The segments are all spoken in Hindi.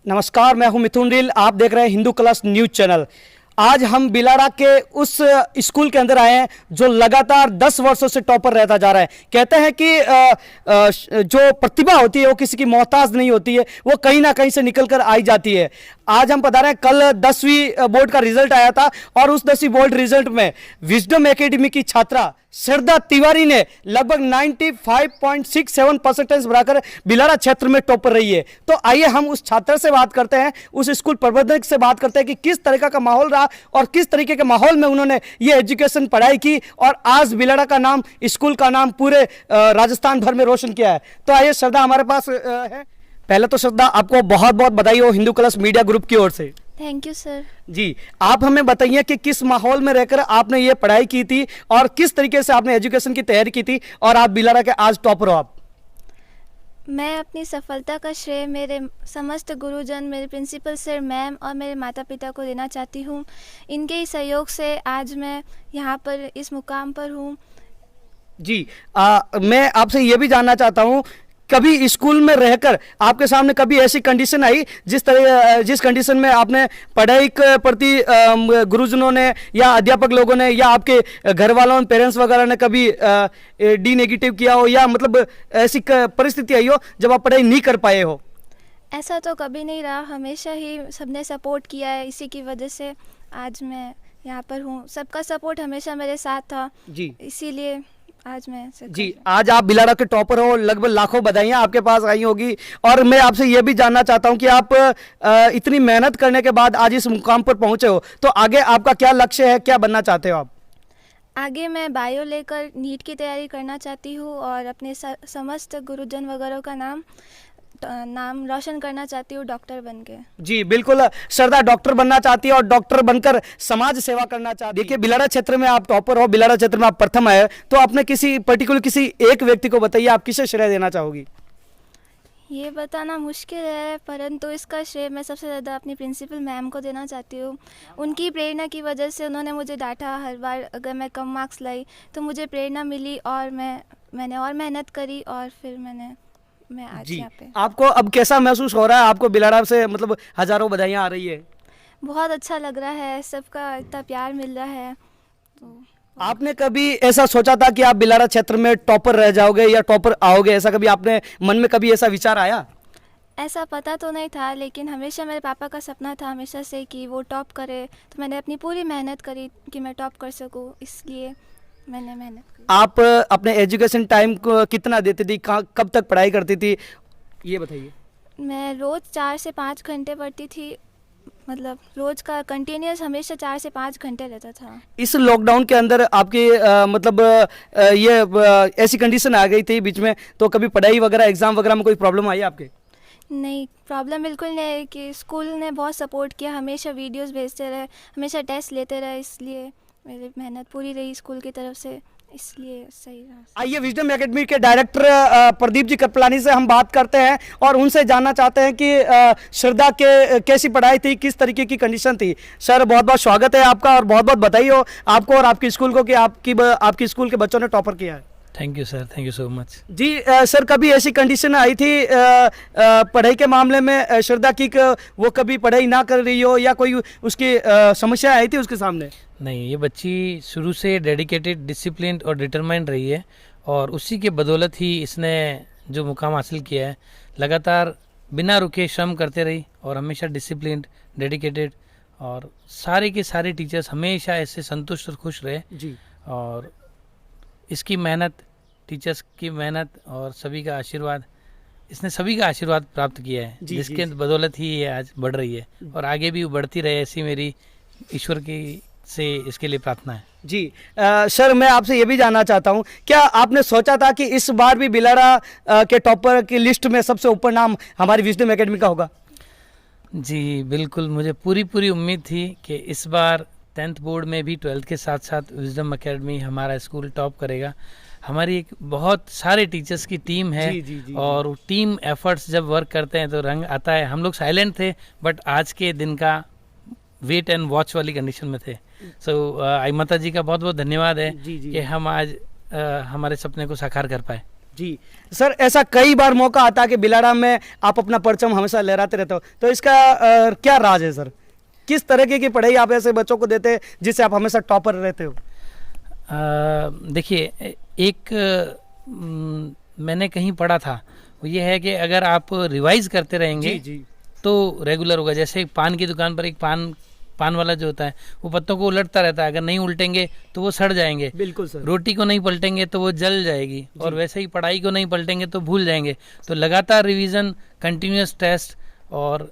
नमस्कार, मैं हूं मिथुन रिल। आप देख रहे हैं हिंदू क्लास न्यूज चैनल। आज हम बिलाड़ा के उस स्कूल के अंदर आए हैं जो लगातार 10 वर्षों से टॉपर रहता जा रहा है। कहते हैं कि जो प्रतिभा होती है वो किसी की मोहताज नहीं होती है, वो कहीं ना कहीं से निकल कर आई जाती है। आज हम बता रहे हैं, कल 10वीं बोर्ड का रिजल्ट आया था और उस 10वीं बोर्ड रिजल्ट में विजडम एकेडमी की छात्रा श्रद्धा तिवारी ने लगभग 95.67 परसेंटेज बनाकर बिलाड़ा क्षेत्र में टॉपर रही है। तो आइए हम उस छात्र से बात करते हैं, उस स्कूल प्रबंधक से बात करते हैं कि किस तरीके का माहौल रहा और किस तरीके के माहौल में उन्होंने ये एजुकेशन पढ़ाई की और आज बिलाड़ा का नाम, स्कूल का नाम पूरे राजस्थान भर में रोशन किया है। तो आइए, श्रद्धा हमारे पास है। पहले तो श्रद्धा, आपको बहुत बहुत बधाई हो हिंदू क्लास मीडिया ग्रुप की ओर से। Thank you sir. जी, आप हमें बताइए कि किस माहौल में रहकर आपने ये पढ़ाई की थी और किस तरीके से आपने एजुकेशन की तैयारी की थी और आप बिलाड़ा के आज टॉपर हो। आप मैं अपनी सफलता का श्रेय मेरे समस्त गुरुजन, मेरे प्रिंसिपल सर, मैम और मेरे माता पिता को देना चाहती हूँ। इनके ही सहयोग से आज मैं यहाँ पर इस मुकाम पर हूँ। जी, मैं आपसे ये भी जानना चाहता हूँ, कभी स्कूल में रहकर आपके सामने कभी ऐसी कंडीशन आई जिस कंडीशन में आपने पढ़ाई के प्रति गुरुजनों ने या अध्यापक लोगों ने या आपके घर वालों ने, पेरेंट्स वगैरह ने कभी डी नेगेटिव किया हो या मतलब ऐसी परिस्थिति आई हो जब आप पढ़ाई नहीं कर पाए हो? ऐसा तो कभी नहीं रहा, हमेशा ही सबने सपोर्ट किया है। इसी की वजह से आज मैं यहाँ पर हूँ। सबका सपोर्ट हमेशा मेरे साथ था जी, इसीलिए आज मैं जी, आज आप बिलाड़ा के टॉपर हो। लगभग लाखों बधाइयाँ आपके पास आई होगी। और मैं आपसे ये भी जानना चाहता हूँ कि आप इतनी मेहनत करने के बाद आज इस मुकाम पर पहुँचे हो, तो आगे आपका क्या लक्ष्य है, क्या बनना चाहते हो आप? आगे मैं बायो लेकर नीट की तैयारी करना चाहती हूँ और अपने समस्त गुरुजन वगैरह का नाम रोशन करना चाहती हूँ, डॉक्टर बन के। जी बिल्कुल, श्रद्धा डॉक्टर बनना चाहती है और डॉक्टर बनकर समाज सेवा करना चाहती है। देखिए, बिलाड़ा क्षेत्र में आप टॉपर हो, बिलाड़ा क्षेत्र में आप प्रथम आए, तो आपने किसी एक व्यक्ति को बताइए, आप किसे श्रेय देना चाहोगी? ये बताना मुश्किल है, परंतु इसका श्रेय मैं सबसे ज़्यादा अपनी प्रिंसिपल मैम को देना चाहती हूँ। उनकी प्रेरणा की वजह से उन्होंने मुझे डांटा हर बार अगर मैं कम मार्क्स लाई, तो मुझे प्रेरणा मिली और मैंने और मेहनत करी और फिर मैं आज जी, यहाँ पे। आपको अब कैसा महसूस हो रहा है? आपको बिलाड़ा से मतलब हजारों बधाइयाँ आ रही है। बहुत अच्छा लग रहा है, सबका इतना प्यार मिल रहा है। तो आपने कभी ऐसा सोचा था कि आप बिलाड़ा क्षेत्र में टॉपर रह जाओगे या टॉपर आओगे? ऐसा कभी आपने मन में कभी ऐसा विचार आया? ऐसा पता तो नहीं था, लेकिन हमेशा मेरे पापा का सपना था हमेशा से कि वो टॉप करे, तो मैंने अपनी पूरी मेहनत करी कि मैं टॉप कर सकूँ, इसलिए मैंने मेहनत की। आप अपने एजुकेशन टाइम को कितना देती थी, कब तक पढ़ाई करती थी, ये बताइए। मैं रोज़ 4 से 5 घंटे पढ़ती थी, मतलब रोज़ का कंटिन्यूस हमेशा 4 से 5 घंटे रहता था। इस लॉकडाउन के अंदर आपकी मतलब ऐसी कंडीशन आ गई थी बीच में, तो कभी पढ़ाई वगैरह, एग्जाम वगैरह में कोई प्रॉब्लम आई आपके? नहीं, प्रॉब्लम बिल्कुल नहीं है कि स्कूल ने बहुत सपोर्ट किया, हमेशा वीडियोस भेजते रहे, हमेशा टेस्ट लेते रहे, इसलिए मेरी मेहनत पूरी रही स्कूल की तरफ से, इसलिए सही रहा। आइए, विजडम एकेडमी के डायरेक्टर प्रदीप जी कृपलानी से हम बात करते हैं और उनसे जानना चाहते हैं कि श्रद्धा के कैसी पढ़ाई थी, किस तरीके की कंडीशन थी। सर, बहुत बहुत स्वागत है आपका और बहुत बहुत बधाई हो आपको और आपकी स्कूल को कि आपकी स्कूल के बच्चों ने टॉपर किया है। Thank you sir, thank you so much. जी सर, कभी ऐसी कंडीशन आई थी पढ़ाई के मामले में श्रद्धा की वो कभी पढ़ाई ना कर रही हो या कोई उसकी समस्या आई थी उसके सामने? नहीं, ये बच्ची शुरू से डेडिकेटेड, डिसिप्लिन और डिटरमाइंड रही है और उसी के बदौलत ही इसने जो मुकाम हासिल किया है। लगातार बिना रुके श्रम करते रही और हमेशा डिसिप्लिन, डेडिकेटेड, और सारे के सारे टीचर्स हमेशा ऐसे संतुष्ट और खुश रहे। जी, और इसकी मेहनत, टीचर्स की मेहनत और सभी का आशीर्वाद, इसने सभी का आशीर्वाद प्राप्त किया है, जिसके बदौलत ही ये आज बढ़ रही है और आगे भी बढ़ती रहे, ऐसी मेरी ईश्वर की से इसके लिए प्रार्थना है। जी सर, मैं आपसे ये भी जानना चाहता हूँ, क्या आपने सोचा था कि इस बार भी बिलाड़ा के टॉपर की लिस्ट में सबसे ऊपर नाम हमारी विजडम एकेडमी का होगा? जी बिल्कुल, मुझे पूरी उम्मीद थी कि इस बार 10th बोर्ड में भी 12th के साथ साथ विजडम एकेडमी हमारा स्कूल टॉप करेगा। हमारी एक बहुत सारे टीचर्स की टीम है। जी, और टीम एफर्ट्स जब वर्क करते हैं तो रंग आता है। हम लोग साइलेंट थे, बट आज के दिन का वेट एंड वॉच वाली कंडीशन में थे। सो आई माता जी का बहुत बहुत धन्यवाद है कि हम आज हमारे सपने को साकार कर पाए। जी सर, ऐसा कई बार मौका आता है कि बिलाड़ा में आप अपना परचम हमेशा लहराते रहते हो, तो इसका क्या राज है सर? किस तरीके की पढ़ाई आप ऐसे बच्चों को देते हैं जिससे आप हमेशा टॉपर रहते हो? देखिए, एक मैंने कहीं पढ़ा था, वो ये है कि अगर आप रिवाइज करते रहेंगे जी तो रेगुलर होगा। जैसे पान की दुकान पर एक पान वाला जो होता है वो पत्तों को उलटता रहता है, अगर नहीं उल्टेंगे तो वो सड़ जाएंगे। बिल्कुल सर। रोटी को नहीं पलटेंगे तो वो जल जाएगी, और वैसे ही पढ़ाई को नहीं पलटेंगे तो भूल जाएंगे। तो लगातार रिवीजन, कंटिन्यूअस टेस्ट और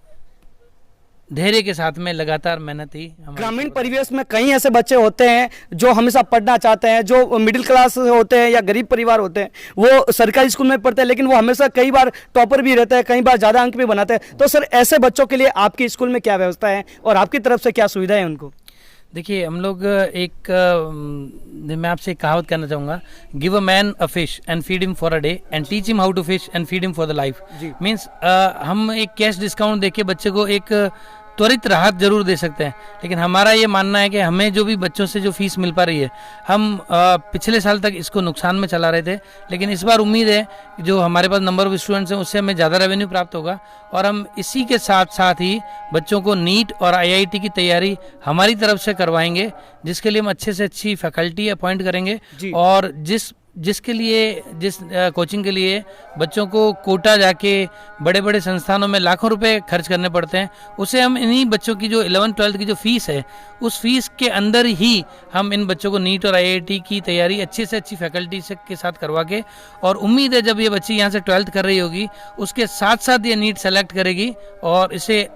धैर्य के साथ में लगातार मेहनत ही ग्रामीण परिवेश में कई ऐसे बच्चे होते हैं जो हमेशा पढ़ना चाहते हैं, जो मिडिल क्लास होते हैं या गरीब परिवार होते हैं, वो सरकारी स्कूल में पढ़ते हैं लेकिन वो हमेशा कई बार टॉपर भी रहते हैं, कई बार ज़्यादा अंक भी बनाते हैं। तो सर, ऐसे बच्चों के लिए आपके स्कूल में क्या व्यवस्था है और आपकी तरफ से क्या सुविधा है उनको? देखिए, हम लोग मैं आपसे एक कहावत कहना चाहूँगा, give a man a fish and feed him for a day and teach him how to fish and feed him for the life. Means हम एक कैश डिस्काउंट देके बच्चे को एक त्वरित राहत जरूर दे सकते हैं, लेकिन हमारा ये मानना है कि हमें जो भी बच्चों से जो फीस मिल पा रही है, हम पिछले साल तक इसको नुकसान में चला रहे थे, लेकिन इस बार उम्मीद है कि जो हमारे पास नंबर ऑफ स्टूडेंट्स हैं उससे हमें ज़्यादा रेवेन्यू प्राप्त होगा, और हम इसी के साथ साथ ही बच्चों को नीट और IIT की तैयारी हमारी तरफ से करवाएंगे, जिसके लिए हम अच्छे से अच्छी फैकल्टी अपॉइंट करेंगे, और जिस कोचिंग के लिए बच्चों को कोटा जाके बड़े बड़े संस्थानों में लाखों रुपए खर्च करने पड़ते हैं, उसे हम इन्हीं बच्चों की जो 11th-12th की जो फीस है, उस फीस के अंदर ही हम इन बच्चों को नीट और IIT की तैयारी अच्छी से अच्छी फैकल्टी से के साथ करवा के, और उम्मीद है जब ये बच्ची यहाँ से 12th कर रही होगी उसके साथ साथ ये नीट सेलेक्ट करेगी और इसे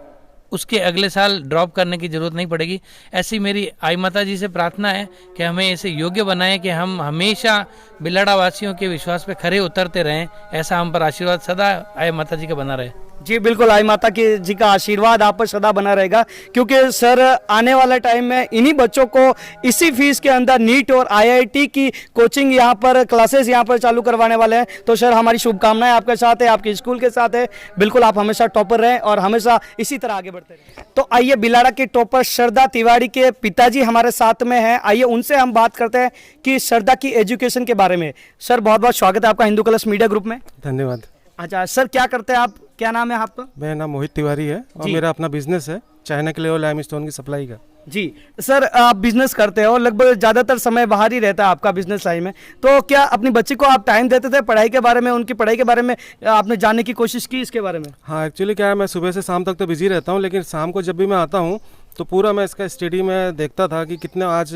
उसके अगले साल ड्रॉप करने की ज़रूरत नहीं पड़ेगी। ऐसी मेरी आई माता जी से प्रार्थना है कि हमें इसे योग्य बनाएं कि हम हमेशा बिलाड़ा वासियों के विश्वास पे खरे उतरते रहें। ऐसा हम पर आशीर्वाद सदा आई माता जी का बना रहे। जी बिल्कुल, आई माता की जी का आशीर्वाद आप पर सदा बना रहेगा, क्योंकि सर आने वाले टाइम में इन्हीं बच्चों को इसी फीस के अंदर नीट और IIT की कोचिंग यहाँ पर, क्लासेस यहाँ पर चालू करवाने वाले हैं। तो सर, हमारी शुभकामनाएं आपके साथ है, आपके स्कूल के साथ है। बिल्कुल, आप हमेशा टॉपर रहें और हमेशा इसी तरह आगे बढ़ते रहें। तो आइए, बिलाड़ा की टॉपर श्रद्धा तिवारी के पिताजी हमारे साथ में हैं, आइए उनसे हम बात करते हैं कि श्रद्धा की एजुकेशन के बारे में। सर, बहुत बहुत स्वागत है आपका हिंदू कलश मीडिया ग्रुप में। धन्यवाद। अच्छा सर, क्या करते हैं आप? क्या नाम है आपका? मेरा नाम मोहित तिवारी है और मेरा अपना बिजनेस है चाइना के लिए लाइमस्टोन की सप्लाई का। जी सर, आप बिजनेस करते हो, लगभग ज़्यादातर समय बाहर ही रहता है आपका बिजनेस लाइन में, तो क्या अपनी बच्ची को आप टाइम देते थे पढ़ाई के बारे में, उनकी पढ़ाई के बारे में आपने जानने की कोशिश की इसके बारे में? हाँ, एक्चुअली क्या है, मैं सुबह से शाम तक तो बिजी रहता हूँ, लेकिन शाम को जब भी मैं आता हूँ तो पूरा मैं इसका स्टडी में देखता था कि कितना आज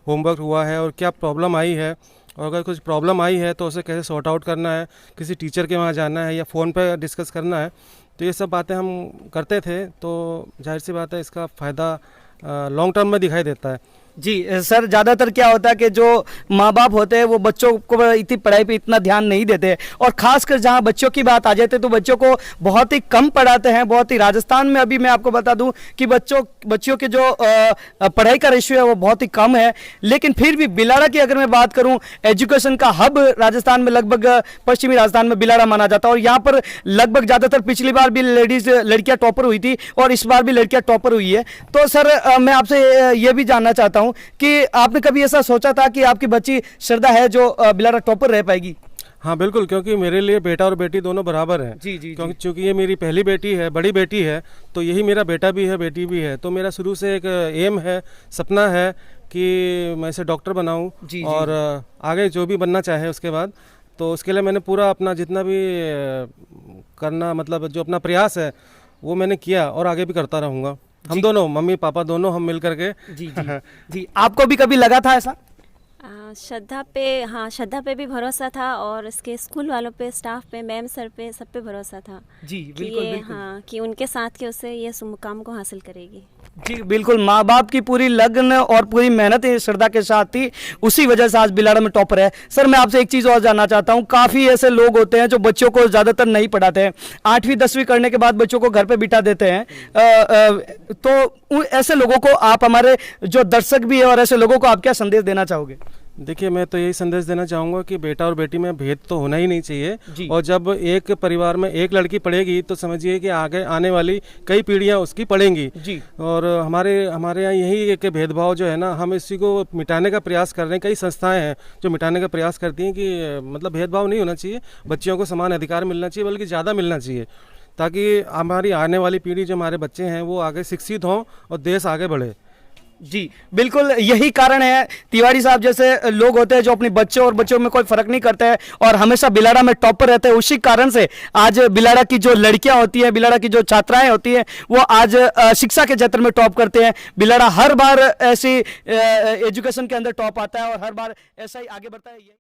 होमवर्क हुआ है और क्या प्रॉब्लम आई है, और अगर कुछ प्रॉब्लम आई है तो उसे कैसे सॉर्ट आउट करना है, किसी टीचर के वहाँ जाना है या फ़ोन पर डिस्कस करना है। तो ये सब बातें हम करते थे, तो जाहिर सी बात है इसका फ़ायदा लॉन्ग टर्म में दिखाई देता है। जी सर, ज़्यादातर क्या होता है कि जो माँ बाप होते हैं वो बच्चों को इतनी पढ़ाई पे इतना ध्यान नहीं देते, और ख़ासकर जहाँ बच्चों की बात आ जाती है तो बच्चों को बहुत ही कम पढ़ाते हैं, बहुत ही। राजस्थान में अभी मैं आपको बता दूं कि बच्चों के जो पढ़ाई का रेशियो है वो बहुत ही कम है, लेकिन फिर भी बिलाड़ा की अगर मैं बात करूँ, एजुकेशन का हब राजस्थान में, लगभग पश्चिमी राजस्थान में बिलाड़ा माना जाता है, और यहाँ पर लगभग ज़्यादातर पिछली बार भी लड़कियाँ टॉपर हुई थी और इस बार भी लड़कियाँ टॉपर हुई है। तो सर, मैं आपसे ये भी जानना चाहता हूँ कि आपने कभी ऐसा सोचा था कि आपकी बच्ची श्रद्धा है जो बिलाड़ा टॉपर रह पाएगी? हाँ बिल्कुल, क्योंकि मेरे लिए बेटा और बेटी दोनों बराबर हैं। जी क्योंकि चूंकि ये मेरी पहली बेटी है, बड़ी बेटी है, तो यही मेरा बेटा भी है, बेटी भी है। तो मेरा शुरू से एक एम है, सपना है कि मैं इसे डॉक्टर बनाऊं, और आगे जो भी बनना चाहे उसके बाद, तो उसके लिए मैंने पूरा अपना जितना भी करना, मतलब जो अपना प्रयास है वो मैंने किया और आगे भी करता रहूँगा। हम दोनों, मम्मी पापा दोनों, हम मिल करके। जी आपको भी कभी लगा था ऐसा? श्रद्धा पे भी भरोसा था, और इसके स्कूल वालों पे, स्टाफ पे, मैम सर पे, सब पे भरोसा था। जी कि बिल्कुल, ये बिल्कुल। हाँ, कि उनके साथ के उससे ये मुकाम को हासिल करेगी। जी बिल्कुल, माँ बाप की पूरी लगन और पूरी मेहनत श्रद्धा के साथ थी, उसी वजह से आज बिलाड़ा में टॉपर है। सर, मैं आपसे एक चीज़ और जानना चाहता हूँ, काफ़ी ऐसे लोग होते हैं जो बच्चों को ज़्यादातर नहीं पढ़ाते हैं, 8वीं 10वीं करने के बाद बच्चों को घर पे बिठा देते हैं। तो ऐसे लोगों को आप, हमारे जो दर्शक भी है और ऐसे लोगों को आप क्या संदेश देना चाहोगे? देखिए, मैं तो यही संदेश देना चाहूँगा कि बेटा और बेटी में भेद तो होना ही नहीं चाहिए। जी। और जब एक परिवार में एक लड़की पढ़ेगी तो समझिए कि आगे आने वाली कई पीढ़ियाँ उसकी पढ़ेंगी। जी। और हमारे यहाँ यही एक भेदभाव जो है ना, हम इसी को मिटाने का प्रयास कर रहे हैं। कई संस्थाएं हैं जो मिटाने का प्रयास करती हैं कि मतलब भेदभाव नहीं होना चाहिए, बच्चियों को समान अधिकार मिलना चाहिए, बल्कि ज़्यादा मिलना चाहिए, ताकि हमारी आने वाली पीढ़ी जो हमारे बच्चे हैं वो आगे शिक्षित हों और देश आगे बढ़े। जी बिल्कुल, यही कारण है। तिवारी साहब जैसे लोग होते हैं जो अपने बच्चों और बच्चों में कोई फर्क नहीं करते हैं और हमेशा बिलाड़ा में टॉप पर रहते हैं। उसी कारण से आज बिलाड़ा की जो लड़कियां होती हैं, बिलाड़ा की जो छात्राएं होती हैं, वो आज शिक्षा के क्षेत्र में टॉप करते हैं। बिलाड़ा हर बार ऐसी एजुकेशन के अंदर टॉप आता है और हर बार ऐसा ही आगे बढ़ता है।